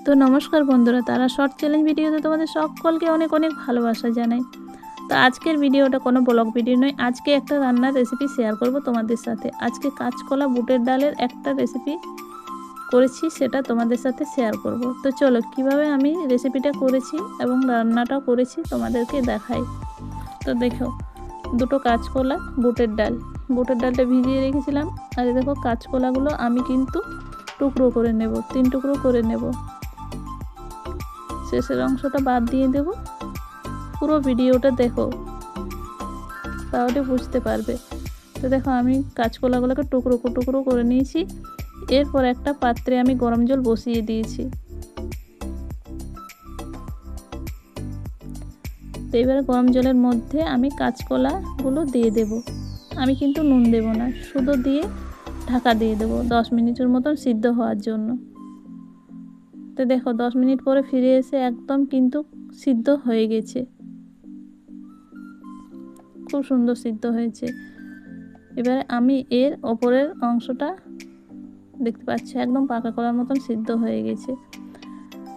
তো নমস্কার বন্ধুরা, তারা শর্ট চ্যালেঞ্জ ভিডিওতে তোমাদের সকলকে অনেক অনেক ভালোবাসা জানাই। তো আজকের ভিডিওটা কোনো ব্লগ ভিডিও নয়, আজকে একটা রান্নার রেসিপি শেয়ার করব তোমাদের সাথে। আজকে কাঁচকলা বুটের ডালের একটা রেসিপি করেছি, সেটা তোমাদের সাথে শেয়ার করব। তো চলো কিভাবে আমি রেসিপিটা করেছি এবং রান্নাটাও করেছি তোমাদেরকে দেখাই। তো দেখো, দুটো কাঁচকলা, বুটের ডালটা ভিজিয়ে রেখেছিলাম। আর দেখো কাঁচকলাগুলো আমি কিন্তু টুকরো করে নেব, 3 টুকরো করে নেব। শেষের অংশটা বাদ দিয়ে দেব। পুরো ভিডিওটা দেখো, তাহলে বুঝতে পারবে। তো দেখো আমি কাঁচকলাগুলোকে টুকরো টুকরো করে নিয়েছি। এরপর একটা পাত্রে আমি গরম জল বসিয়ে দিয়েছি। তো এবারে গরম জলের মধ্যে আমি কাঁচকলাগুলো দিয়ে দেব। আমি কিন্তু নুন দেব না, শুধু দিয়ে ঢাকা দিয়ে দেব 10 মিনিটের মতন সিদ্ধ হওয়ার জন্য। তো দেখো 10 মিনিট পরে ফিরে এসে একদম কিন্তু সিদ্ধ হয়ে গেছে, খুব সুন্দর সিদ্ধ হয়েছে। এবারে আমি এর ওপরের অংশটা দেখতে পাচ্ছি একদম পাকা কলার মতন সিদ্ধ হয়ে গেছে।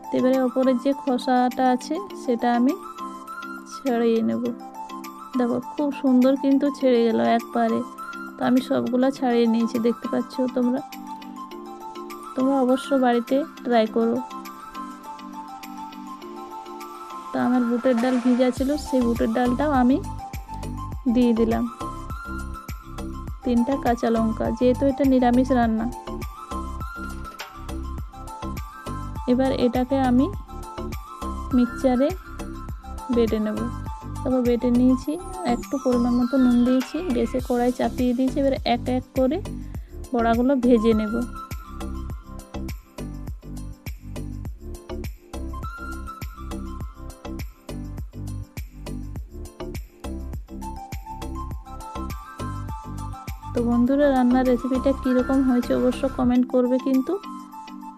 তো এবারে ওপরের যে খোসাটা আছে সেটা আমি ছাড়িয়ে নেব। দেখো খুব সুন্দর কিন্তু ছেড়ে গেল একবারে। তো আমি সবগুলো ছাড়িয়ে নিয়েছি, দেখতে পাচ্ছ তোমরা অবশ্য বাড়িতে ট্রাই করো। তো আমার বুটের ডাল ভিজা ছিল, সেই বুটের ডালটাও আমি দিয়ে দিলাম। 3টা কাঁচা লঙ্কা, যেহেতু এটা নিরামিষ রান্না। এবার এটাকে আমি মিক্সচারে বেটে নেব। তারপর বেটে নিয়েছি, একটু পরিমাণ মতো নুন দিয়েছি, গ্যাসে কড়াই চাপিয়ে দিয়েছি। এবার এক এক করে বড়াগুলো ভেজে নেব। তো বন্ধুরা, রান্নার রেসিপিটা কীরকম হয়েছে অবশ্য কমেন্ট করবে কিন্তু।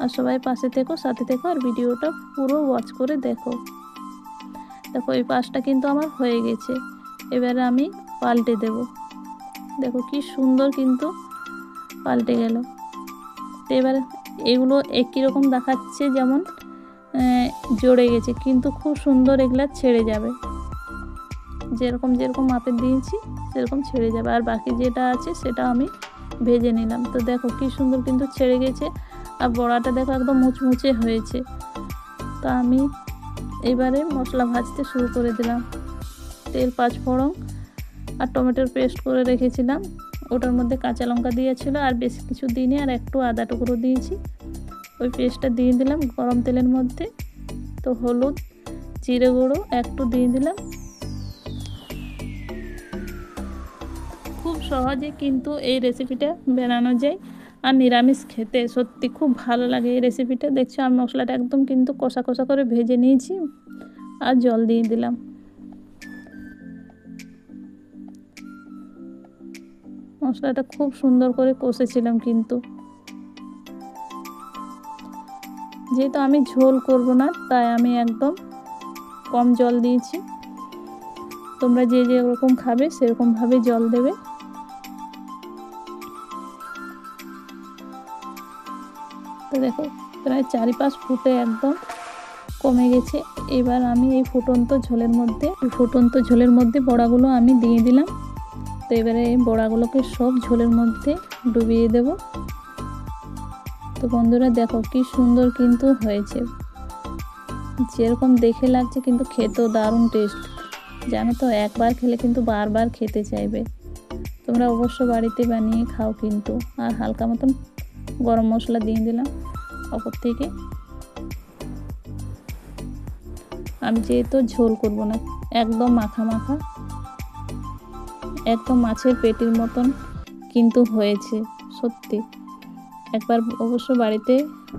আর সবাই পাশে থেকো, সাথে থেকো, আর ভিডিওটা পুরো ওয়াচ করে দেখো। দেখো এই পাশটা কিন্তু আমার হয়ে গেছে। এবারে আমি পাল্টে দেব। দেখো কি সুন্দর কিন্তু পাল্টে গেল। তো এবারে এগুলো একই রকম দেখাচ্ছে, যেমন জড়ে গেছে, কিন্তু খুব সুন্দর এগুলা ছেড়ে যাবে। যেরকম মাপের দিয়েছি সেরকম ছেড়ে যাবে। আর বাকি যেটা আছে সেটা আমি ভেজে নিলাম। তো দেখো কি সুন্দর কিন্তু ছেড়ে গেছে। আর বড়াটা দেখো একদম মুচমুচে হয়েছে। তো আমি এবারে মশলা ভাজতে শুরু করে দিলাম। তেল, 5 ফোড়ন আর টমেটোর পেস্ট করে রেখেছিলাম, ওটার মধ্যে কাঁচা লঙ্কা দিয়েছিল, আর বেশি কিছু দিইনি, আর একটু আদা টুকরো দিয়েছি। ওই পেস্টটা দিয়ে দিলাম গরম তেলের মধ্যে। তো হলুদ, জিরে গুঁড়ো একটু দিয়ে দিলাম। খুব সহজে কিন্তু এই রেসিপিটা বানানো যায়, আর নিরামিষ খেতে সত্যি খুব ভালো লাগে এই রেসিপিটা। দেখছো আমি মশলাটা একদম কিন্তু কষা কষা করে ভেজে নিয়েছি, আর জল দিয়ে দিলাম। মশলাটা খুব সুন্দর করে কষেছিলাম কিন্তু। যেহেতু আমি ঝোল করব না, তাই আমি একদম কম জল দিয়েছি। তোমরা যে যেরকম খাবে সেরকমভাবে জল দেবে। তো দেখো প্রায় 4-5 ফুটে একদম কমে গেছে। এবার আমি এই ফুটন্ত ঝোলের মধ্যে বড়াগুলো আমি দিয়ে দিলাম। তো এবারে এই বড়াগুলোকে সব ঝোলের মধ্যে ডুবিয়ে দেব। তো বন্ধুরা দেখো কি সুন্দর কিন্তু হয়েছে, যেরকম দেখে লাগছে কিন্তু খেতেও দারুণ টেস্ট। জানো তো, একবার খেলে কিন্তু বারবার খেতে চাইবে। তোমরা অবশ্য বাড়িতে বানিয়ে খাও কিন্তু। আর হালকা মতন গরম মশলা দিয়ে দিলাম ওপর থেকে। আমি যেহেতু ঝোল করব না, একদম মাখা মাখা, একদম মাছের পেটির মতন কিন্তু হয়েছে সত্যি। একবার অবশ্য বাড়িতে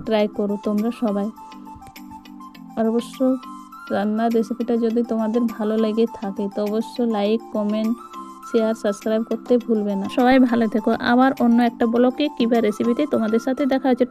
ট্রাই করো তোমরা সবাই। আর অবশ্য রান্নার রেসিপিটা যদি তোমাদের ভালো লেগে থাকে তো অবশ্য লাইক, কমেন্ট, শেয়ার, সাবস্ক্রাইব করতে ভুলবে না। সবাই ভালো থেকো। আবার অন্য একটা ব্লগে কিংবা রেসিপিতে তোমাদের সাথে দেখা হচ্ছে।